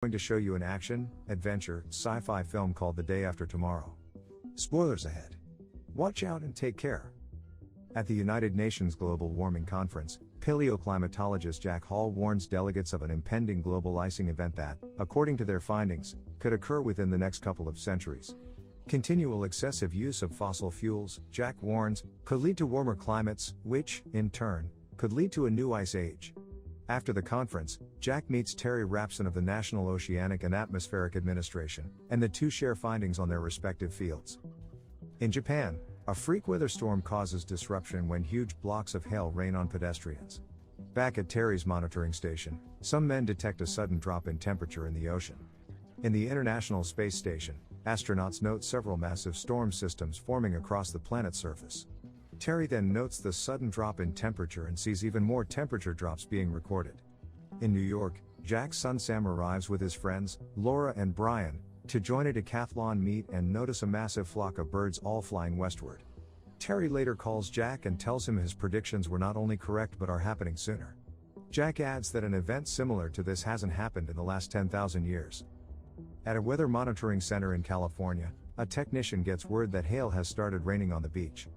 Going to show you an action, adventure, sci-fi film called The Day After Tomorrow. Spoilers ahead. Watch out and take care. At the United Nations Global Warming Conference, paleoclimatologist Jack Hall warns delegates of an impending global icing event that, according to their findings, could occur within the next couple of centuries. Continual excessive use of fossil fuels, Jack warns, could lead to warmer climates, which, in turn, could lead to a new ice age. After the conference, Jack meets Terry Rapson of the National Oceanic and Atmospheric Administration, and the two share findings on their respective fields. In Japan, a freak weather storm causes disruption when huge blocks of hail rain on pedestrians. Back at Terry's monitoring station, some men detect a sudden drop in temperature in the ocean. In the International Space Station, astronauts note several massive storm systems forming across the planet's surface. Terry then notes the sudden drop in temperature and sees even more temperature drops being recorded. In New York, Jack's son Sam arrives with his friends, Laura and Brian, to join a decathlon meet and notice a massive flock of birds all flying westward. Terry later calls Jack and tells him his predictions were not only correct but are happening sooner. Jack adds that an event similar to this hasn't happened in the last 10,000 years. At a weather monitoring center in California, a technician gets word that hail has started raining on the beach.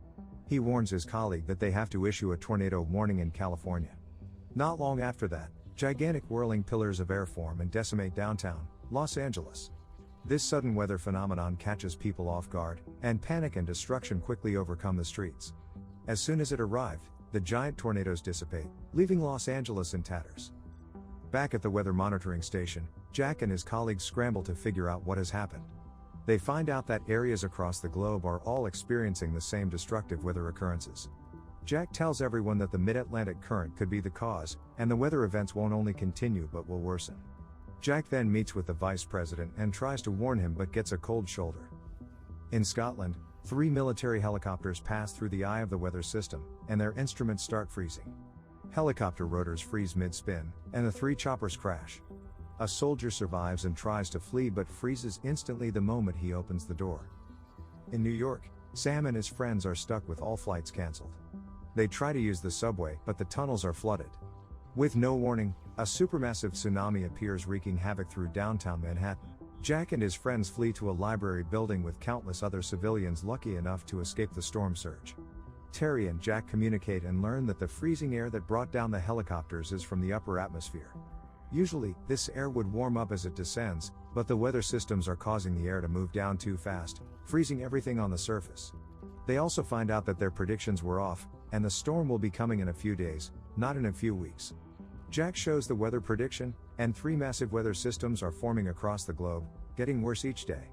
He warns his colleague that they have to issue a tornado warning in California. Not long after that, gigantic whirling pillars of air form and decimate downtown Los Angeles. This sudden weather phenomenon catches people off guard, and panic and destruction quickly overcome the streets. As soon as it arrived, the giant tornadoes dissipate, leaving Los Angeles in tatters. Back at the weather monitoring station, Jack and his colleagues scramble to figure out what has happened. They find out that areas across the globe are all experiencing the same destructive weather occurrences. Jack tells everyone that the mid-Atlantic current could be the cause, and the weather events won't only continue but will worsen. Jack then meets with the vice president and tries to warn him but gets a cold shoulder. In Scotland, 3 military helicopters pass through the eye of the weather system, and their instruments start freezing. Helicopter rotors freeze mid-spin, and the 3 choppers crash. A soldier survives and tries to flee but freezes instantly the moment he opens the door. In New York, Sam and his friends are stuck with all flights cancelled. They try to use the subway, but the tunnels are flooded. With no warning, a supermassive tsunami appears wreaking havoc through downtown Manhattan. Jack and his friends flee to a library building with countless other civilians lucky enough to escape the storm surge. Terry and Jack communicate and learn that the freezing air that brought down the helicopters is from the upper atmosphere. Usually, this air would warm up as it descends, but the weather systems are causing the air to move down too fast, freezing everything on the surface. They also find out that their predictions were off, and the storm will be coming in a few days, not in a few weeks. Jack shows the weather prediction, and 3 massive weather systems are forming across the globe, getting worse each day.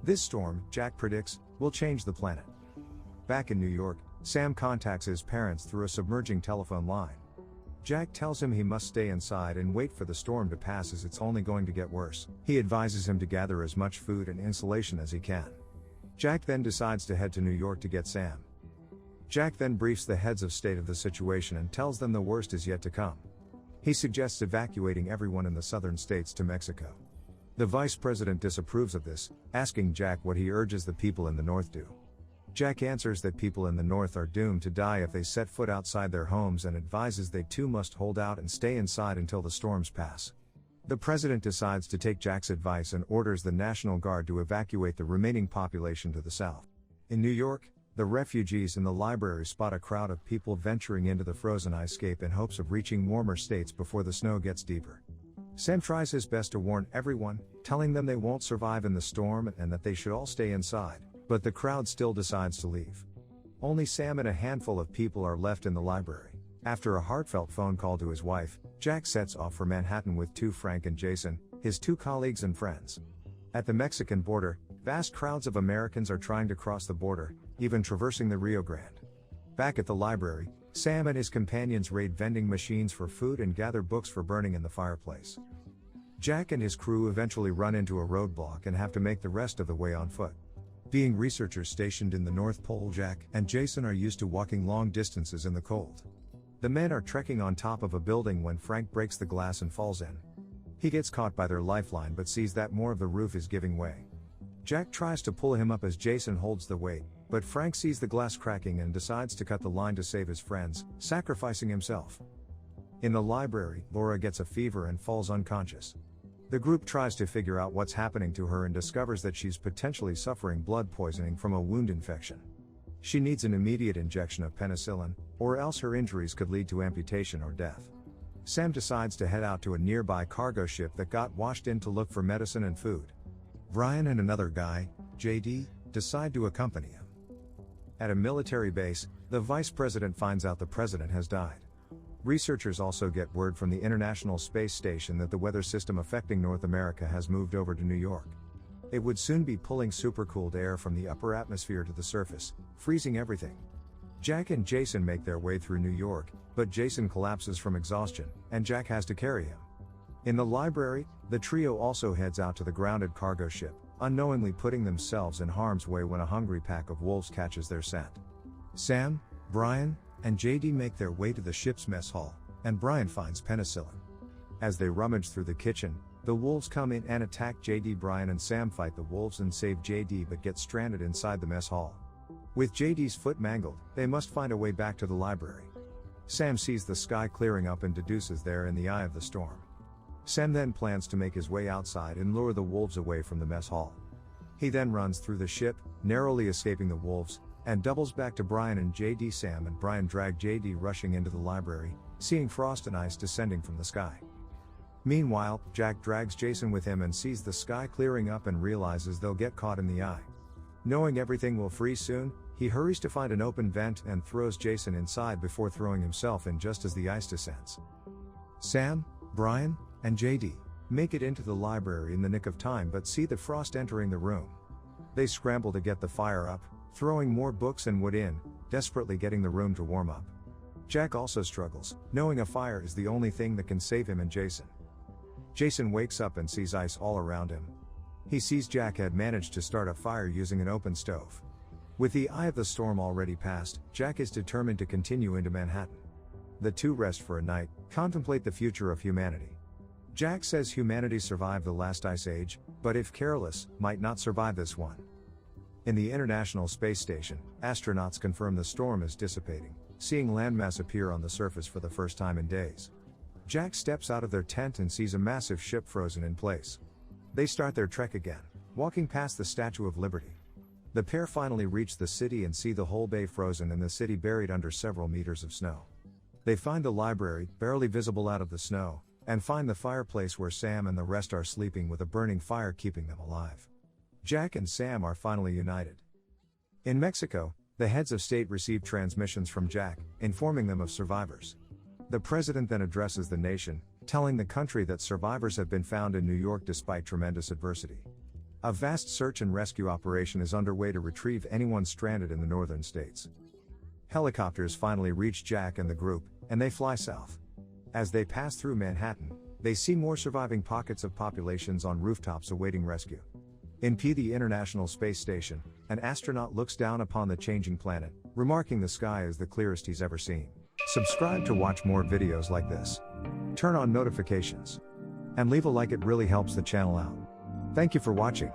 This storm, Jack predicts, will change the planet. Back in New York, Sam contacts his parents through a submerging telephone line. Jack tells him he must stay inside and wait for the storm to pass as it's only going to get worse. He advises him to gather as much food and insulation as he can. Jack then decides to head to New York to get Sam. Jack then briefs the heads of state of the situation and tells them the worst is yet to come. He suggests evacuating everyone in the southern states to Mexico. The vice president disapproves of this, asking Jack what he urges the people in the north do. Jack answers that people in the north are doomed to die if they set foot outside their homes and advises they too must hold out and stay inside until the storms pass. The president decides to take Jack's advice and orders the National Guard to evacuate the remaining population to the south. In New York, the refugees in the library spot a crowd of people venturing into the frozen icescape in hopes of reaching warmer states before the snow gets deeper. Sam tries his best to warn everyone, telling them they won't survive in the storm and that they should all stay inside. But the crowd still decides to leave. Only Sam and a handful of people are left in the library. After a heartfelt phone call to his wife, Jack sets off for Manhattan with Frank and Jason, his 2 colleagues and friends. At the Mexican border, vast crowds of Americans are trying to cross the border, even traversing the Rio Grande. Back at the library, Sam and his companions raid vending machines for food and gather books for burning in the fireplace. Jack and his crew eventually run into a roadblock and have to make the rest of the way on foot. Being researchers stationed in the North Pole, Jack and Jason are used to walking long distances in the cold. The men are trekking on top of a building when Frank breaks the glass and falls in. He gets caught by their lifeline but sees that more of the roof is giving way. Jack tries to pull him up as Jason holds the weight, but Frank sees the glass cracking and decides to cut the line to save his friends, sacrificing himself. In the library, Laura gets a fever and falls unconscious. The group tries to figure out what's happening to her and discovers that she's potentially suffering blood poisoning from a wound infection. She needs an immediate injection of penicillin, or else her injuries could lead to amputation or death. Sam decides to head out to a nearby cargo ship that got washed in to look for medicine and food. Brian and another guy, JD, decide to accompany him. At a military base, the vice president finds out the president has died. Researchers also get word from the International Space Station that the weather system affecting North America has moved over to New York. It would soon be pulling supercooled air from the upper atmosphere to the surface, freezing everything. Jack and Jason make their way through New York, but Jason collapses from exhaustion, and Jack has to carry him. In the library, the trio also heads out to the grounded cargo ship, unknowingly putting themselves in harm's way when a hungry pack of wolves catches their scent. Sam, Brian, and JD make their way to the ship's mess hall, and Brian finds penicillin. As they rummage through the kitchen, the wolves come in and attack JD. Brian and Sam fight the wolves and save JD but get stranded inside the mess hall. With JD's foot mangled, they must find a way back to the library. Sam sees the sky clearing up and deduces they're in the eye of the storm. Sam then plans to make his way outside and lure the wolves away from the mess hall. He then runs through the ship, narrowly escaping the wolves, and doubles back to Brian and JD. Sam and Brian drag JD rushing into the library, seeing frost and ice descending from the sky. Meanwhile, Jack drags Jason with him and sees the sky clearing up and realizes they'll get caught in the eye. Knowing everything will freeze soon, he hurries to find an open vent and throws Jason inside before throwing himself in just as the ice descends. Sam, Brian, and JD make it into the library in the nick of time but see the frost entering the room. They scramble to get the fire up, throwing more books and wood in, desperately getting the room to warm up. Jack also struggles, knowing a fire is the only thing that can save him and Jason. Jason wakes up and sees ice all around him. He sees Jack had managed to start a fire using an open stove. With the eye of the storm already past, Jack is determined to continue into Manhattan. The two rest for a night, contemplate the future of humanity. Jack says humanity survived the last ice age, but if careless, might not survive this one. In the International Space Station, astronauts confirm the storm is dissipating, seeing landmass appear on the surface for the first time in days. Jack steps out of their tent and sees a massive ship frozen in place. They start their trek again, walking past the Statue of Liberty. The pair finally reach the city and see the whole bay frozen and the city buried under several meters of snow. They find the library, barely visible out of the snow, and find the fireplace where Sam and the rest are sleeping with a burning fire keeping them alive. Jack and Sam are finally united. In Mexico, the heads of state receive transmissions from Jack, informing them of survivors. The president then addresses the nation, telling the country that survivors have been found in New York despite tremendous adversity. A vast search and rescue operation is underway to retrieve anyone stranded in the northern states. Helicopters finally reach Jack and the group, and they fly south. As they pass through Manhattan, they see more surviving pockets of populations on rooftops awaiting rescue. In the International Space Station, an astronaut looks down upon the changing planet, remarking the sky is the clearest he's ever seen. Subscribe to watch more videos like this. Turn on notifications. And leave a like, it really helps the channel out. Thank you for watching.